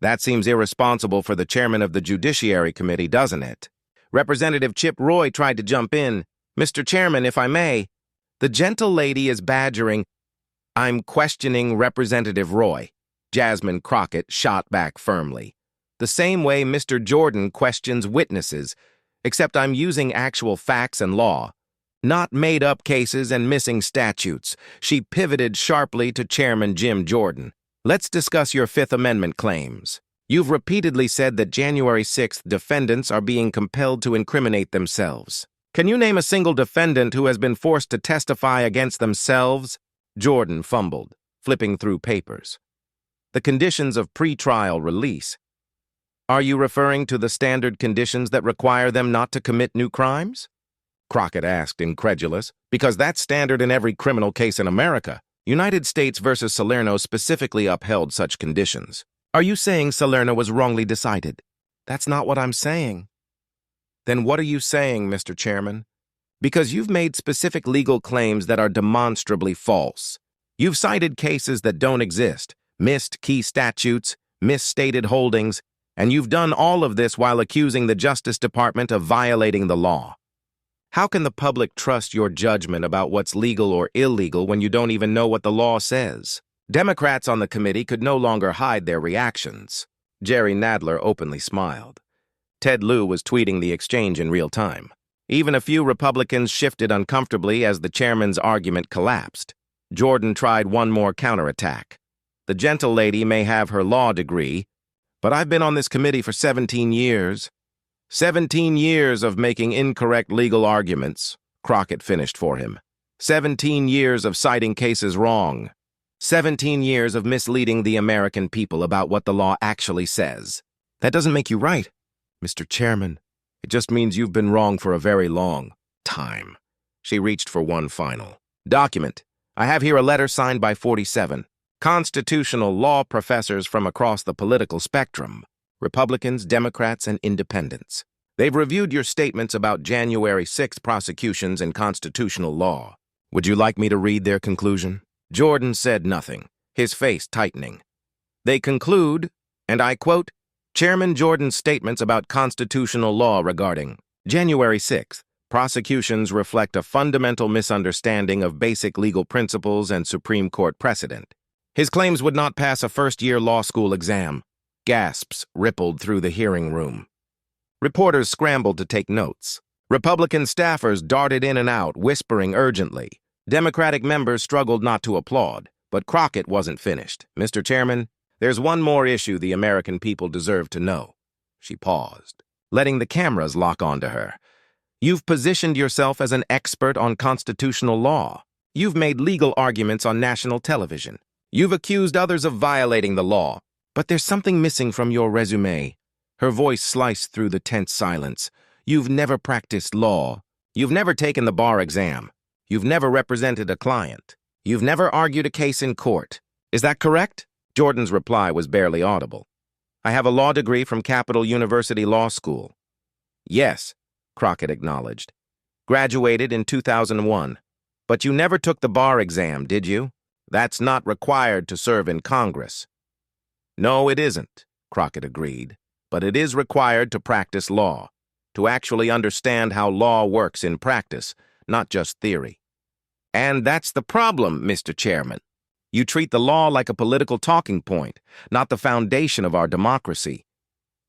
That seems irresponsible for the chairman of the Judiciary Committee, doesn't it? Representative Chip Roy tried to jump in. Mr. Chairman, if I may, the gentle lady is badgering. I'm questioning Representative Roy. Jasmine Crockett shot back firmly. The same way Mr. Jordan questions witnesses, except I'm using actual facts and law, not made-up cases and missing statutes. She pivoted sharply to Chairman Jim Jordan. Let's discuss your Fifth Amendment claims. You've repeatedly said that January 6th defendants are being compelled to incriminate themselves. Can you name a single defendant who has been forced to testify against themselves? Jordan fumbled, flipping through papers. The conditions of pretrial release. Are you referring to the standard conditions that require them not to commit new crimes? Crockett asked, incredulous. Because that's standard in every criminal case in America. United States versus Salerno specifically upheld such conditions. Are you saying Salerno was wrongly decided? That's not what I'm saying. Then what are you saying, Mr. Chairman? Because you've made specific legal claims that are demonstrably false. You've cited cases that don't exist, missed key statutes, misstated holdings, and you've done all of this while accusing the Justice Department of violating the law. How can the public trust your judgment about what's legal or illegal when you don't even know what the law says? Democrats on the committee could no longer hide their reactions. Jerry Nadler openly smiled. Ted Lieu was tweeting the exchange in real time. Even a few Republicans shifted uncomfortably as the chairman's argument collapsed. Jordan tried one more counterattack. The gentle lady may have her law degree, but I've been on this committee for 17 years. 17 years of making incorrect legal arguments, Crockett finished for him. 17 years of citing cases wrong. 17 years of misleading the American people about what the law actually says. That doesn't make you right, Mr. Chairman. It just means you've been wrong for a very long time. She reached for one final document. I have here a letter signed by 47 constitutional law professors from across the political spectrum, Republicans, Democrats, and Independents. They've reviewed your statements about January 6th prosecutions and constitutional law. Would you like me to read their conclusion? Jordan said nothing, his face tightening. They conclude, and I quote, Chairman Jordan's statements about constitutional law regarding January 6th prosecutions reflect a fundamental misunderstanding of basic legal principles and Supreme Court precedent. His claims would not pass a first-year law school exam. Gasps rippled through the hearing room. Reporters scrambled to take notes. Republican staffers darted in and out, whispering urgently. Democratic members struggled not to applaud, but Crockett wasn't finished. Mr. Chairman, there's one more issue the American people deserve to know. She paused, letting the cameras lock onto her. You've positioned yourself as an expert on constitutional law. You've made legal arguments on national television. You've accused others of violating the law. But there's something missing from your resume. Her voice sliced through the tense silence. You've never practiced law. You've never taken the bar exam. You've never represented a client. You've never argued a case in court. Is that correct? Jordan's reply was barely audible. I have a law degree from Capital University Law School. Yes, Crockett acknowledged. Graduated in 2001. But you never took the bar exam, did you? That's not required to serve in Congress. No, it isn't, Crockett agreed. But it is required to practice law, to actually understand how law works in practice, not just theory. And that's the problem, Mr. Chairman. You treat the law like a political talking point, not the foundation of our democracy.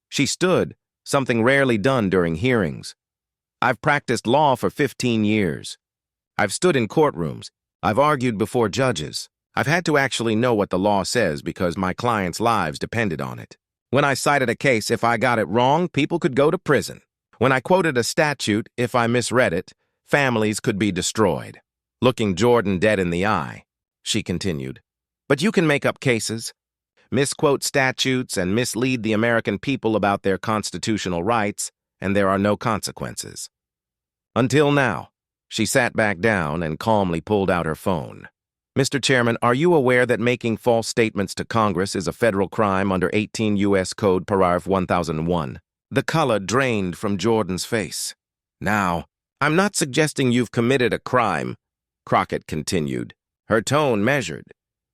She stood, something rarely done during hearings. I've practiced law for 15 years. I've stood in courtrooms. I've argued before judges. I've had to actually know what the law says because my clients' lives depended on it. When I cited a case, if I got it wrong, people could go to prison. When I quoted a statute, if I misread it, families could be destroyed. Looking Jordan dead in the eye, she continued. But you can make up cases, misquote statutes, and mislead the American people about their constitutional rights, and there are no consequences. Until now. She sat back down and calmly pulled out her phone. Mr. Chairman, are you aware that making false statements to Congress is a federal crime under 18 U.S. Code Paragraph 1001? The color drained from Jordan's face. Now, I'm not suggesting you've committed a crime, Crockett continued, her tone measured.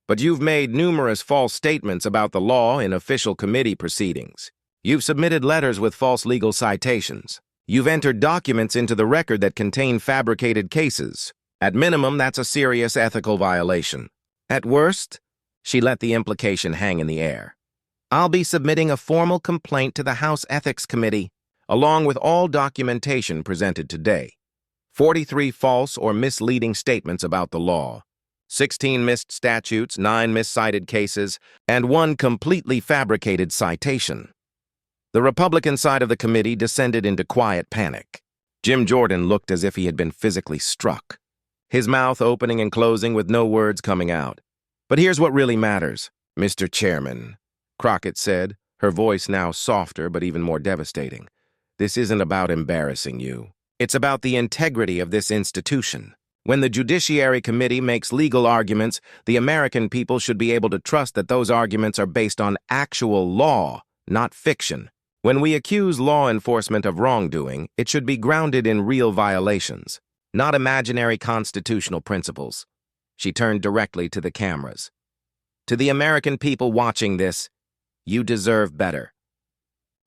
But you've made numerous false statements about the law in official committee proceedings. You've submitted letters with false legal citations. You've entered documents into the record that contain fabricated cases. At minimum, that's a serious ethical violation. At worst, she let the implication hang in the air. I'll be submitting a formal complaint to the House Ethics Committee, along with all documentation presented today. 43 false or misleading statements about the law, 16 missed statutes, 9 miscited cases, and 1 completely fabricated citation. The Republican side of the committee descended into quiet panic. Jim Jordan looked as if he had been physically struck, his mouth opening and closing with no words coming out. But here's what really matters, Mr. Chairman, Crockett said, her voice now softer but even more devastating. This isn't about embarrassing you. It's about the integrity of this institution. When the Judiciary Committee makes legal arguments, the American people should be able to trust that those arguments are based on actual law, not fiction. When we accuse law enforcement of wrongdoing, it should be grounded in real violations, not imaginary constitutional principles. She turned directly to the cameras. To the American people watching this, you deserve better.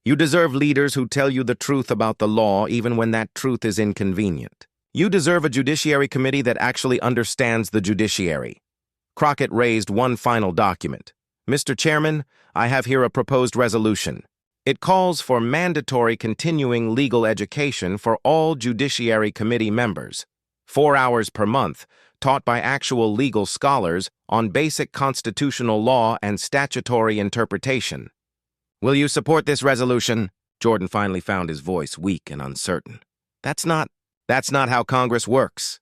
You deserve leaders who tell you the truth about the law even when that truth is inconvenient. You deserve a Judiciary Committee that actually understands the judiciary. Crockett raised one final document. Mr. Chairman, I have here a proposed resolution. It calls for mandatory continuing legal education for all Judiciary Committee members, 4 hours per month, taught by actual legal scholars on basic constitutional law and statutory interpretation. Will you support this resolution? Jordan finally found his voice weak and uncertain. That's not how Congress works.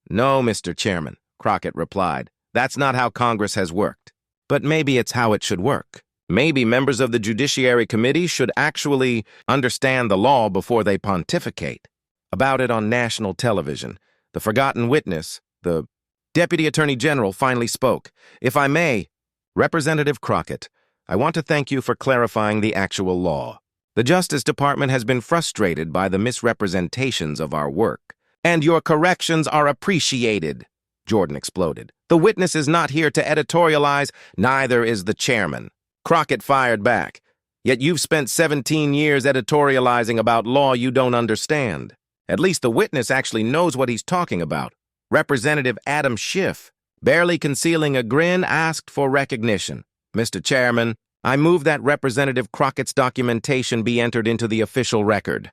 No, Mr. Chairman, Crockett replied. That's not how Congress has worked. But maybe it's how it should work. Maybe members of the Judiciary Committee should actually understand the law before they pontificate about it on national television. The forgotten witness, the Deputy Attorney General, finally spoke. If I may, Representative Crockett, I want to thank you for clarifying the actual law. The Justice Department has been frustrated by the misrepresentations of our work, and your corrections are appreciated, Jordan exploded. The witness is not here to editorialize, neither is the chairman. Crockett fired back. Yet you've spent 17 years editorializing about law you don't understand. At least the witness actually knows what he's talking about. Representative Adam Schiff, barely concealing a grin, asked for recognition. Mr. Chairman, I move that Representative Crockett's documentation be entered into the official record.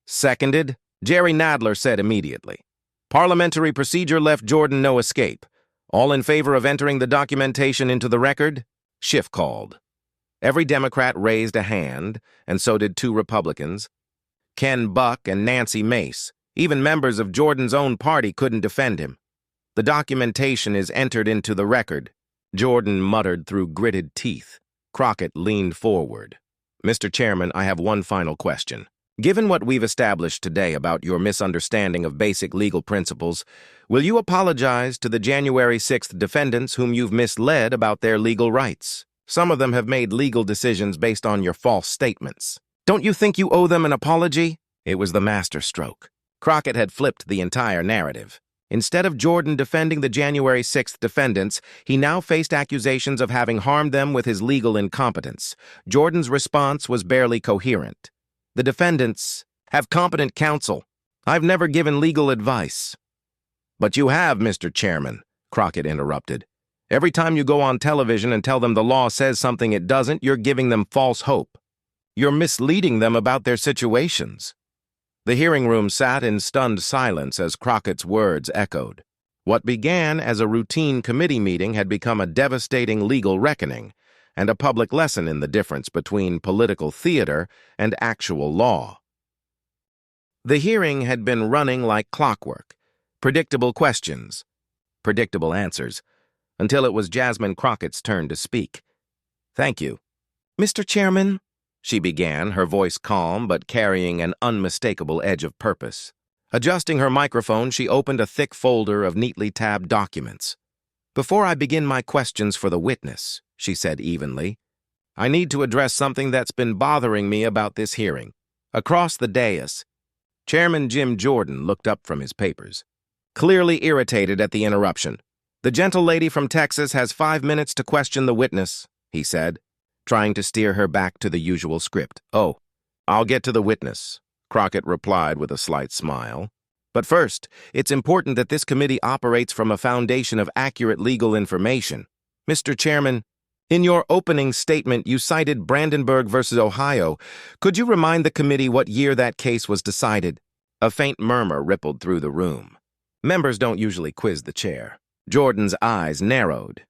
Seconded, Jerry Nadler said immediately. Parliamentary procedure left Jordan no escape. All in favor of entering the documentation into the record? Schiff called. Every Democrat raised a hand, and so did 2 Republicans. Ken Buck and Nancy Mace. Even members of Jordan's own party couldn't defend him. The documentation is entered into the record, Jordan muttered through gritted teeth. Crockett leaned forward. Mr. Chairman, I have one final question. Given what we've established today about your misunderstanding of basic legal principles, will you apologize to the January 6th defendants whom you've misled about their legal rights? Some of them have made legal decisions based on your false statements. Don't you think you owe them an apology? It was the masterstroke. Crockett had flipped the entire narrative. Instead of Jordan defending the January 6th defendants, he now faced accusations of having harmed them with his legal incompetence. Jordan's response was barely coherent. The defendants have competent counsel. I've never given legal advice. But you have, Mr. Chairman, Crockett interrupted. Every time you go on television and tell them the law says something it doesn't, you're giving them false hope. You're misleading them about their situations. The hearing room sat in stunned silence as Crockett's words echoed. What began as a routine committee meeting had become a devastating legal reckoning and a public lesson in the difference between political theater and actual law. The hearing had been running like clockwork. Predictable questions, predictable answers, until it was Jasmine Crockett's turn to speak. Thank you. Mr. Chairman, she began, her voice calm but carrying an unmistakable edge of purpose. Adjusting her microphone, she opened a thick folder of neatly tabbed documents. Before I begin my questions for the witness, she said evenly, I need to address something that's been bothering me about this hearing. Across the dais, Chairman Jim Jordan looked up from his papers, clearly irritated at the interruption. The gentle lady from Texas has 5 minutes to question the witness, he said, trying to steer her back to the usual script. Oh, I'll get to the witness, Crockett replied with a slight smile. But first, it's important that this committee operates from a foundation of accurate legal information. Mr. Chairman, in your opening statement, you cited Brandenburg versus Ohio. Could you remind the committee what year that case was decided? A faint murmur rippled through the room. Members don't usually quiz the chair. Jordan's eyes narrowed.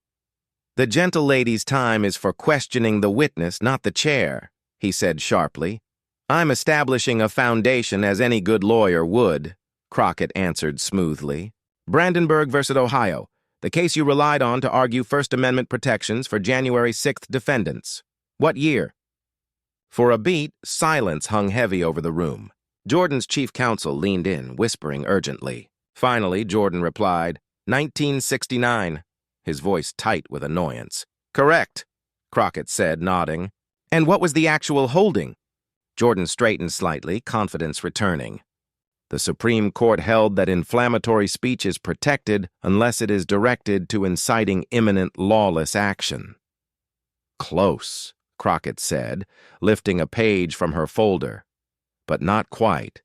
The gentle lady's time is for questioning the witness, not the chair, he said sharply. I'm establishing a foundation as any good lawyer would, Crockett answered smoothly. Brandenburg versus Ohio, the case you relied on to argue First Amendment protections for January 6th defendants. What year? For a beat, silence hung heavy over the room. Jordan's chief counsel leaned in, whispering urgently. Finally, Jordan replied, 1969, his voice tight with annoyance. Correct, Crockett said, nodding. And what was the actual holding? Jordan straightened slightly, confidence returning. The Supreme Court held that inflammatory speech is protected unless it is directed to inciting imminent lawless action. Close, Crockett said, lifting a page from her folder. But not quite.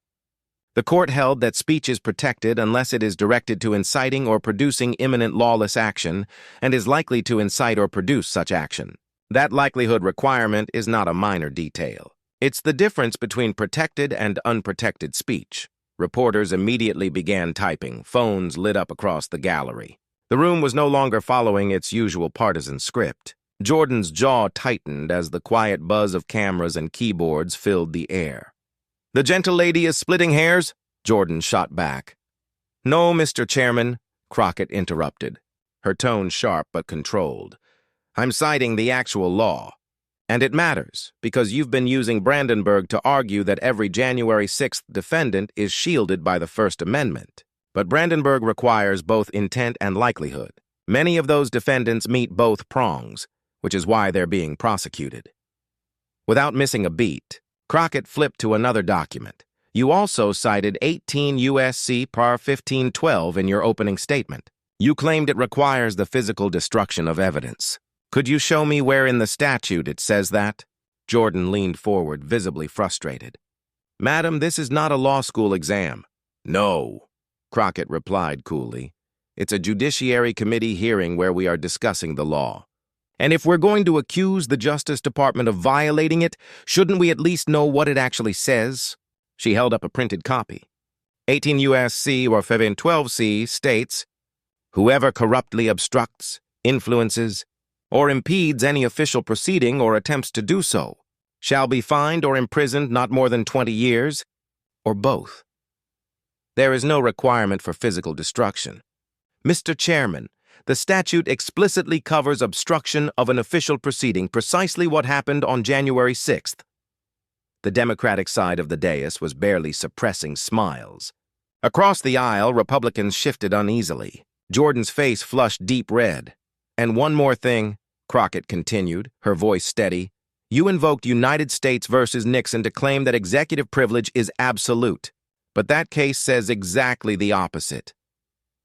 The court held that speech is protected unless it is directed to inciting or producing imminent lawless action and is likely to incite or produce such action. That likelihood requirement is not a minor detail. It's the difference between protected and unprotected speech. Reporters immediately began typing. Phones lit up across the gallery. The room was no longer following its usual partisan script. Jordan's jaw tightened as the quiet buzz of cameras and keyboards filled the air. The gentle lady is splitting hairs? Jordan shot back. No, Mr. Chairman, Crockett interrupted, her tone sharp but controlled. I'm citing the actual law. And it matters, because you've been using Brandenburg to argue that every January 6th defendant is shielded by the First Amendment. But Brandenburg requires both intent and likelihood. Many of those defendants meet both prongs, which is why they're being prosecuted. Without missing a beat, Crockett flipped to another document. You also cited 18 U.S.C. Par 1512 in your opening statement. You claimed it requires the physical destruction of evidence. Could you show me where in the statute it says that? Jordan leaned forward, visibly frustrated. Madam, this is not a law school exam. No, Crockett replied coolly. It's a Judiciary Committee hearing where we are discussing the law. And if we're going to accuse the Justice Department of violating it, shouldn't we at least know what it actually says? She held up a printed copy. 18 U.S.C. or 1512C states, whoever corruptly obstructs, influences, or impedes any official proceeding or attempts to do so, shall be fined or imprisoned not more than 20 years, or both. There is no requirement for physical destruction. Mr. Chairman, the statute explicitly covers obstruction of an official proceeding, precisely what happened on January 6th. The Democratic side of the dais was barely suppressing smiles. Across the aisle, Republicans shifted uneasily. Jordan's face flushed deep red. And one more thing, Crockett continued, her voice steady. You invoked United States versus Nixon to claim that executive privilege is absolute. But that case says exactly the opposite.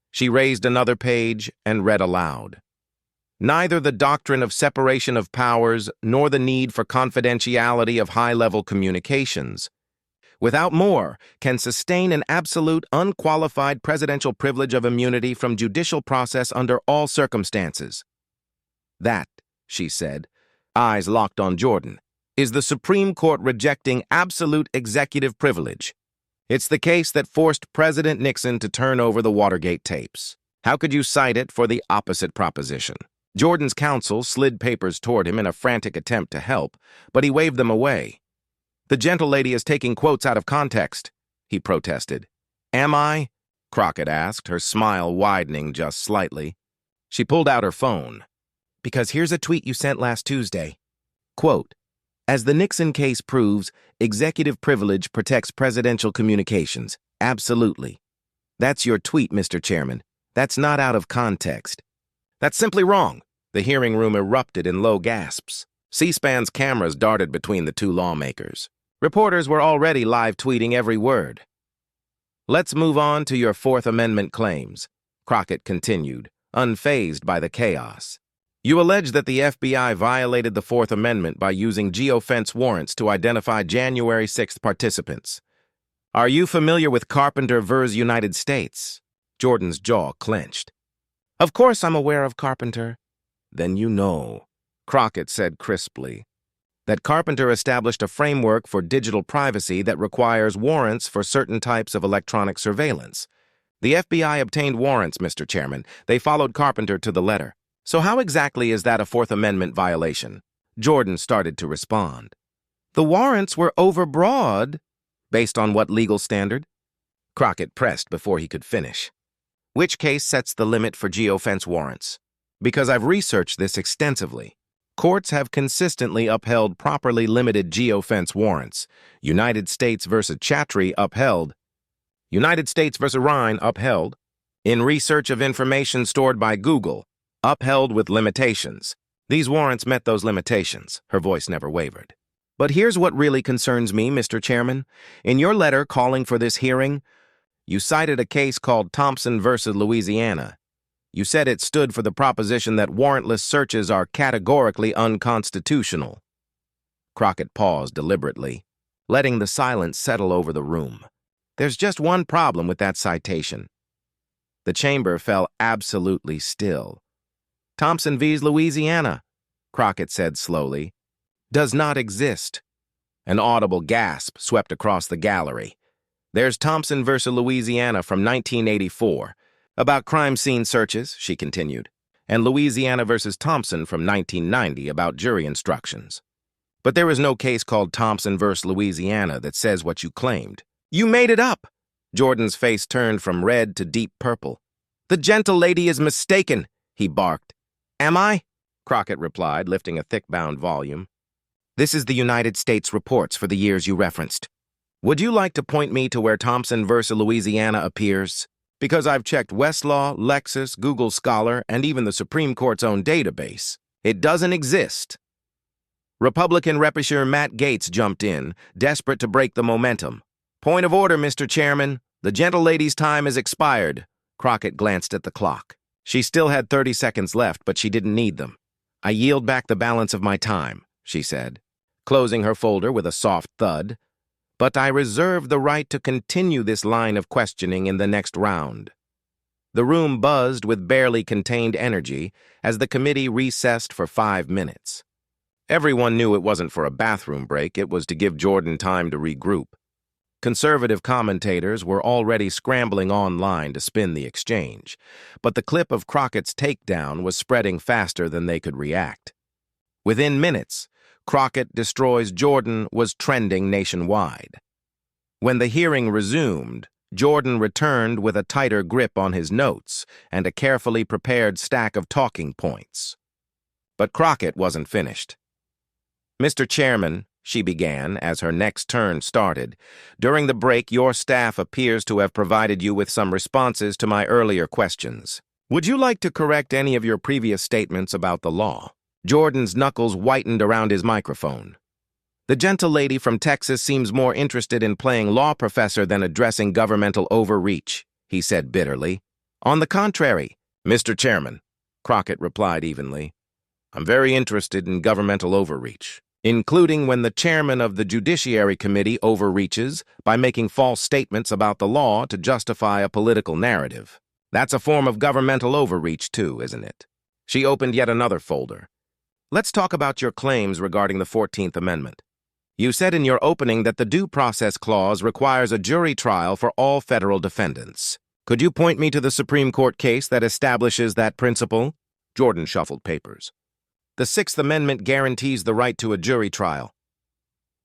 She raised another page and read aloud. Neither the doctrine of separation of powers nor the need for confidentiality of high-level communications, without more, can sustain an absolute, unqualified presidential privilege of immunity from judicial process under all circumstances. That, she said, eyes locked on Jordan, is the Supreme Court rejecting absolute executive privilege. It's the case that forced President Nixon to turn over the Watergate tapes. How could you cite it for the opposite proposition? Jordan's counsel slid papers toward him in a frantic attempt to help, but he waved them away. The gentle lady is taking quotes out of context, he protested. Am I? Crockett asked, her smile widening just slightly. She pulled out her phone. Because here's a tweet you sent last Tuesday. Quote, as the Nixon case proves, executive privilege protects presidential communications. Absolutely. That's your tweet, Mr. Chairman. That's not out of context. That's simply wrong. The hearing room erupted in low gasps. C-SPAN's cameras darted between the two lawmakers. Reporters were already live tweeting every word. Let's move on to your Fourth Amendment claims, Crockett continued, unfazed by the chaos. You allege that the FBI violated the Fourth Amendment by using geofence warrants to identify January 6th participants. Are you familiar with Carpenter vs. United States? Jordan's jaw clenched. Of course I'm aware of Carpenter. Then you know, Crockett said crisply, that Carpenter established a framework for digital privacy that requires warrants for certain types of electronic surveillance. The FBI obtained warrants, Mr. Chairman. They followed Carpenter to the letter. So how exactly is that a Fourth Amendment violation? Jordan started to respond. The warrants were overbroad. Based on what legal standard? Crockett pressed before he could finish. Which case sets the limit for geofence warrants? Because I've researched this extensively. Courts have consistently upheld properly limited geofence warrants. United States versus Chattree upheld. United States versus Rhine upheld. In research of information stored by Google, upheld with limitations. These warrants met those limitations. Her voice never wavered. But here's what really concerns me, Mr. Chairman. In your letter calling for this hearing, you cited a case called Thompson versus Louisiana. You said it stood for the proposition that warrantless searches are categorically unconstitutional. Crockett paused deliberately, letting the silence settle over the room. There's just one problem with that citation. The chamber fell absolutely still. Thompson vs. Louisiana, Crockett said slowly, does not exist. An audible gasp swept across the gallery. There's Thompson versus Louisiana from 1984, about crime scene searches, she continued, and Louisiana versus Thompson from 1990 about jury instructions. But there is no case called Thompson versus Louisiana that says what you claimed. You made it up! Jordan's face turned from red to deep purple. The gentle lady is mistaken, he barked. Am I? Crockett replied, lifting a thick-bound volume. This is the United States reports for the years you referenced. Would you like to point me to where Thompson versus Louisiana appears? Because I've checked Westlaw, Lexis, Google Scholar, and even the Supreme Court's own database. It doesn't exist. Republican Representative Matt Gaetz jumped in, desperate to break the momentum. Point of order, Mr. Chairman. The gentle lady's time has expired. Crockett glanced at the clock. She still had 30 seconds left, but she didn't need them. I yield back the balance of my time, she said, closing her folder with a soft thud. But I reserve the right to continue this line of questioning in the next round. The room buzzed with barely contained energy as the committee recessed for 5 minutes. Everyone knew it wasn't for a bathroom break, it was to give Jordan time to regroup. Conservative commentators were already scrambling online to spin the exchange, but the clip of Crockett's takedown was spreading faster than they could react. Within minutes, Crockett destroys Jordan was trending nationwide. When the hearing resumed, Jordan returned with a tighter grip on his notes and a carefully prepared stack of talking points. But Crockett wasn't finished. Mr. Chairman, she began as her next turn started, during the break your staff appears to have provided you with some responses to my earlier questions. Would you like to correct any of your previous statements about the law? Jordan's knuckles whitened around his microphone. The gentle lady from Texas seems more interested in playing law professor than addressing governmental overreach, he said bitterly. On the contrary, Mr. Chairman, Crockett replied evenly, I'm very interested in governmental overreach, including when the chairman of the Judiciary Committee overreaches by making false statements about the law to justify a political narrative. That's a form of governmental overreach too, isn't it? She opened yet another folder. Let's talk about your claims regarding the 14th Amendment. You said in your opening that the Due Process Clause requires a jury trial for all federal defendants. Could you point me to the Supreme Court case that establishes that principle? Jordan shuffled papers. The Sixth Amendment guarantees the right to a jury trial.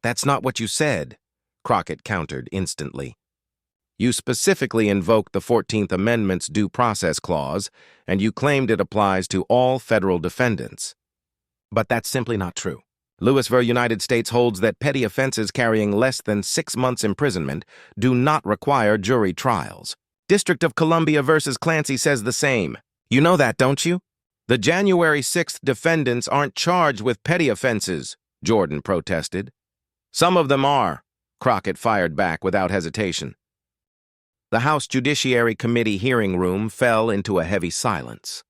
That's not what you said, Crockett countered instantly. You specifically invoked the 14th Amendment's Due Process Clause, and you claimed it applies to all federal defendants. But that's simply not true. Louisville, United States holds that petty offenses carrying less than 6 months' imprisonment do not require jury trials. District of Columbia versus Clancy says the same. You know that, don't you? The January 6th defendants aren't charged with petty offenses, Jordan protested. Some of them are, Crockett fired back without hesitation. The House Judiciary Committee hearing room fell into a heavy silence.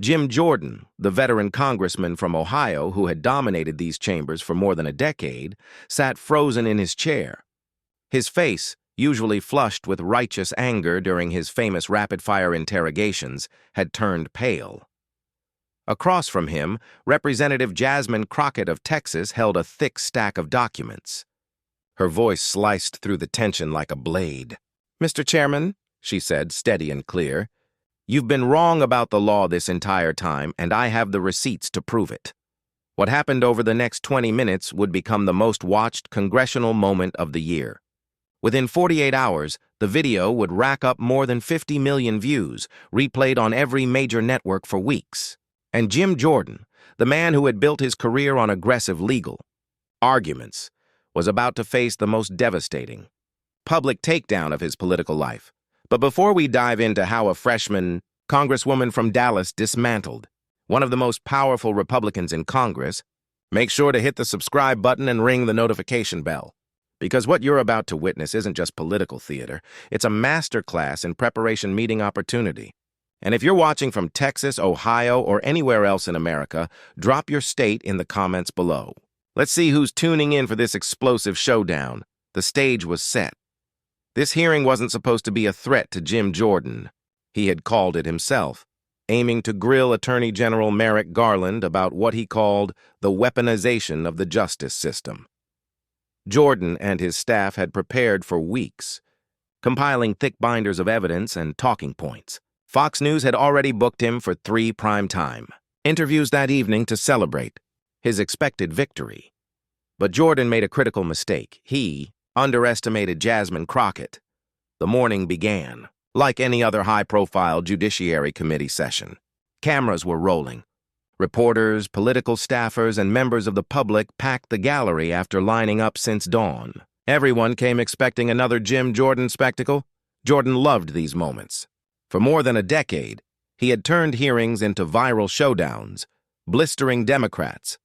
Jim Jordan, the veteran congressman from Ohio who had dominated these chambers for more than a decade, sat frozen in his chair. His face, usually flushed with righteous anger during his famous rapid-fire interrogations, had turned pale. Across from him, Representative Jasmine Crockett of Texas held a thick stack of documents. Her voice sliced through the tension like a blade. "Mr. Chairman," she said, steady and clear, "you've been wrong about the law this entire time, and I have the receipts to prove it." What happened over the next 20 minutes would become the most watched congressional moment of the year. Within 48 hours, the video would rack up more than 50 million views, replayed on every major network for weeks. And Jim Jordan, the man who had built his career on aggressive legal arguments, was about to face the most devastating public takedown of his political life. But before we dive into how a freshman Congresswoman from Dallas dismantled one of the most powerful Republicans in Congress, make sure to hit the subscribe button and ring the notification bell. Because what you're about to witness isn't just political theater, it's a masterclass in preparation meeting opportunity. And if you're watching from Texas, Ohio, or anywhere else in America, drop your state in the comments below. Let's see who's tuning in for this explosive showdown. The stage was set. This hearing wasn't supposed to be a threat to Jim Jordan. He had called it himself, aiming to grill Attorney General Merrick Garland about what he called the weaponization of the justice system. Jordan and his staff had prepared for weeks, compiling thick binders of evidence and talking points. Fox News had already booked him for 3 primetime interviews that evening to celebrate his expected victory. But Jordan made a critical mistake. He underestimated Jasmine Crockett. The morning began like any other high-profile Judiciary Committee session. Cameras were rolling. Reporters, political staffers, and members of the public packed the gallery after lining up since dawn. Everyone came expecting another Jim Jordan spectacle. Jordan loved these moments. For more than a decade, he had turned hearings into viral showdowns, blistering Democrats,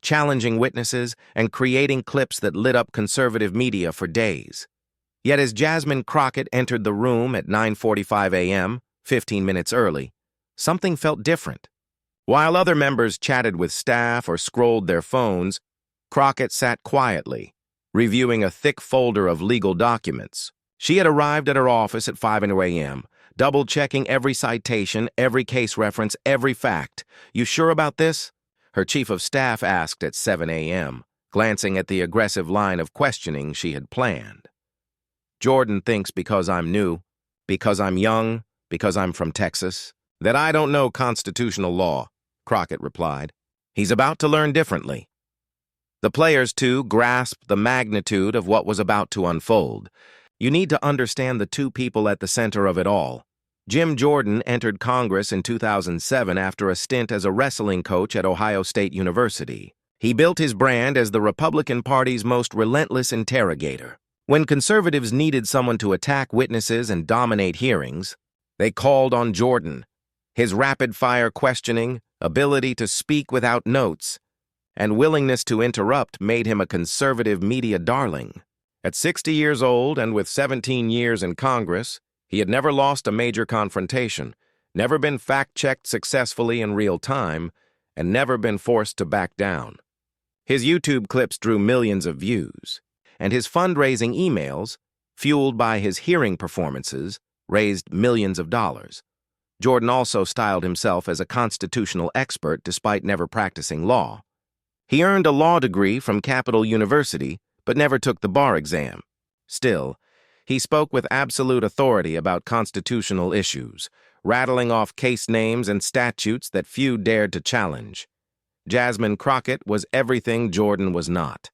challenging witnesses, and creating clips that lit up conservative media for days. Yet as Jasmine Crockett entered the room at 9:45 a.m., 15 minutes early, something felt different. While other members chatted with staff or scrolled their phones, Crockett sat quietly, reviewing a thick folder of legal documents. She had arrived at her office at 5 a.m., double-checking every citation, every case reference, every fact. "You sure about this?" her chief of staff asked at 7 a.m., glancing at the aggressive line of questioning she had planned. "Jordan thinks because I'm new, because I'm young, because I'm from Texas, that I don't know constitutional law," Crockett replied. "He's about to learn differently." The players, too, grasped the magnitude of what was about to unfold. You need to understand the two people at the center of it all. Jim Jordan entered Congress in 2007 after a stint as a wrestling coach at Ohio State University. He built his brand as the Republican Party's most relentless interrogator. When conservatives needed someone to attack witnesses and dominate hearings, they called on Jordan. His rapid-fire questioning, ability to speak without notes, and willingness to interrupt made him a conservative media darling. At 60 years old and with 17 years in Congress, he had never lost a major confrontation, never been fact-checked successfully in real time, and never been forced to back down. His YouTube clips drew millions of views, and his fundraising emails, fueled by his hearing performances, raised millions of dollars. Jordan also styled himself as a constitutional expert despite never practicing law. He earned a law degree from Capital University, but never took the bar exam. Still, he spoke with absolute authority about constitutional issues, rattling off case names and statutes that few dared to challenge. Jasmine Crockett was everything Jordan was not.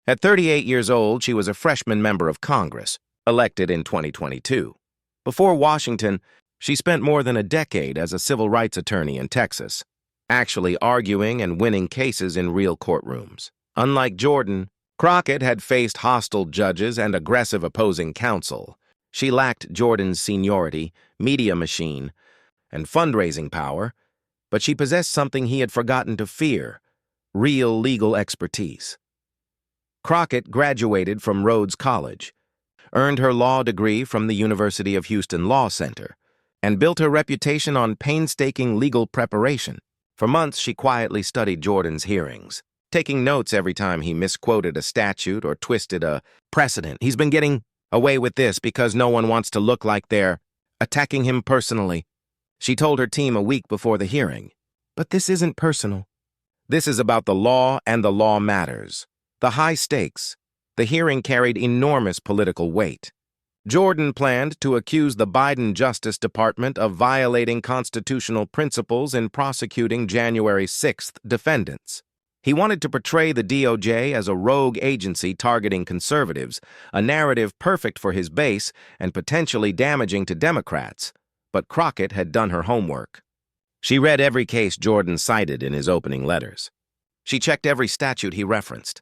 At 38 years old, she was a freshman member of Congress, elected in 2022. Before Washington, she spent more than a decade as a civil rights attorney in Texas, actually arguing and winning cases in real courtrooms. Unlike Jordan, Crockett had faced hostile judges and aggressive opposing counsel. She lacked Jordan's seniority, media machine, and fundraising power, but she possessed something he had forgotten to fear: real legal expertise. Crockett graduated from Rhodes College, earned her law degree from the University of Houston Law Center, and built her reputation on painstaking legal preparation. For months, she quietly studied Jordan's hearings, taking notes every time he misquoted a statute or twisted a precedent. He's been getting away with this because no one wants to look like they're attacking him personally, she told her team a week before the hearing. But this isn't personal. This is about the law, and the law matters. The high stakes. The hearing carried enormous political weight. Jordan planned to accuse the Biden Justice Department of violating constitutional principles in prosecuting January 6th defendants. He wanted to portray the DOJ as a rogue agency targeting conservatives, a narrative perfect for his base and potentially damaging to Democrats. But Crockett had done her homework. She read every case Jordan cited in his opening letters. She checked every statute he referenced.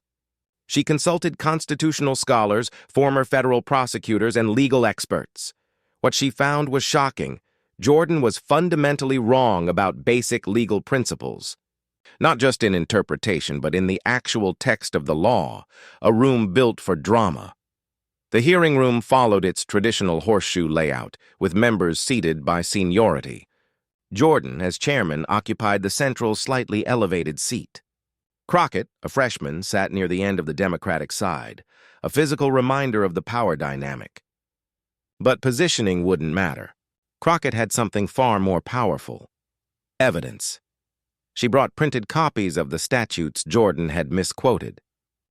She consulted constitutional scholars, former federal prosecutors, and legal experts. What she found was shocking. Jordan was fundamentally wrong about basic legal principles. Not just in interpretation, but in the actual text of the law, a room built for drama. The hearing room followed its traditional horseshoe layout, with members seated by seniority. Jordan, as chairman, occupied the central, slightly elevated seat. Crockett, a freshman, sat near the end of the Democratic side, a physical reminder of the power dynamic. But positioning wouldn't matter. Crockett had something far more powerful: evidence. She brought printed copies of the statutes Jordan had misquoted,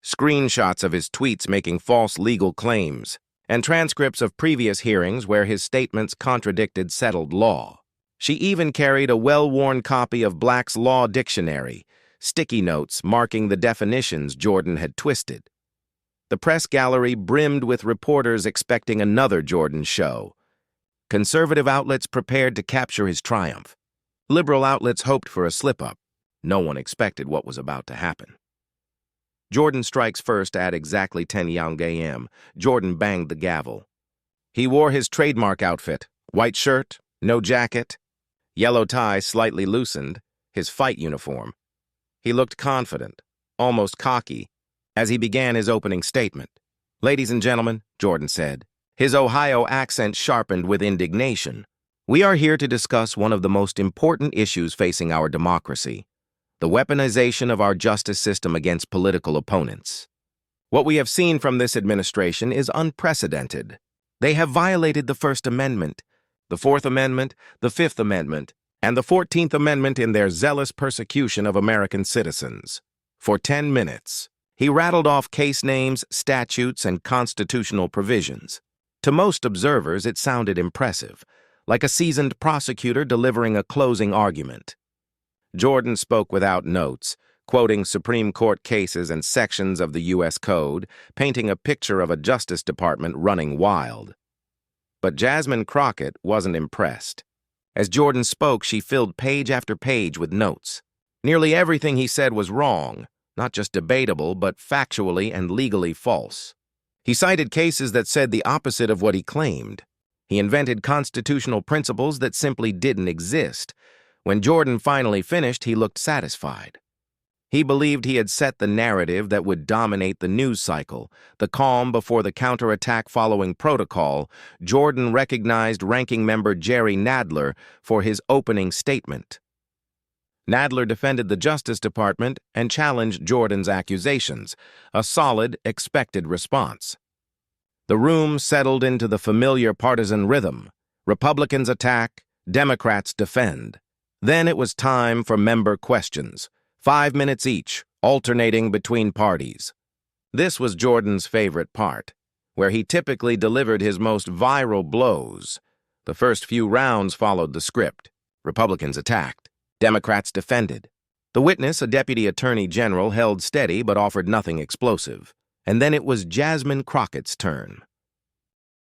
screenshots of his tweets making false legal claims, and transcripts of previous hearings where his statements contradicted settled law. She even carried a well-worn copy of Black's Law Dictionary, sticky notes marking the definitions Jordan had twisted. The press gallery brimmed with reporters expecting another Jordan show. Conservative outlets prepared to capture his triumph. Liberal outlets hoped for a slip-up. No one expected what was about to happen. Jordan strikes first at exactly 10 young a.m. Jordan banged the gavel. He wore his trademark outfit: white shirt, no jacket, yellow tie slightly loosened, his fight uniform. He looked confident, almost cocky, as he began his opening statement. "Ladies and gentlemen," Jordan said, his Ohio accent sharpened with indignation, "we are here to discuss one of the most important issues facing our democracy: the weaponization of our justice system against political opponents. What we have seen from this administration is unprecedented. They have violated the First Amendment, the Fourth Amendment, the Fifth Amendment, and the 14th Amendment in their zealous persecution of American citizens." For 10 minutes, he rattled off case names, statutes, and constitutional provisions. To most observers, it sounded impressive, like a seasoned prosecutor delivering a closing argument. Jordan spoke without notes, quoting Supreme Court cases and sections of the U.S. Code, painting a picture of a Justice Department running wild. But Jasmine Crockett wasn't impressed. As Jordan spoke, she filled page after page with notes. Nearly everything he said was wrong, not just debatable, but factually and legally false. He cited cases that said the opposite of what he claimed. He invented constitutional principles that simply didn't exist. When Jordan finally finished, he looked satisfied. He believed he had set the narrative that would dominate the news cycle, the calm before the counterattack following protocol. Jordan recognized Ranking Member Jerry Nadler for his opening statement. Nadler defended the Justice Department and challenged Jordan's accusations, a solid, expected response. The room settled into the familiar partisan rhythm. Republicans attack, Democrats defend. Then it was time for member questions. 5 minutes each, alternating between parties. This was Jordan's favorite part, where he typically delivered his most viral blows. The first few rounds followed the script. Republicans attacked. Democrats defended. The witness, a deputy attorney general, held steady but offered nothing explosive. And then it was Jasmine Crockett's turn.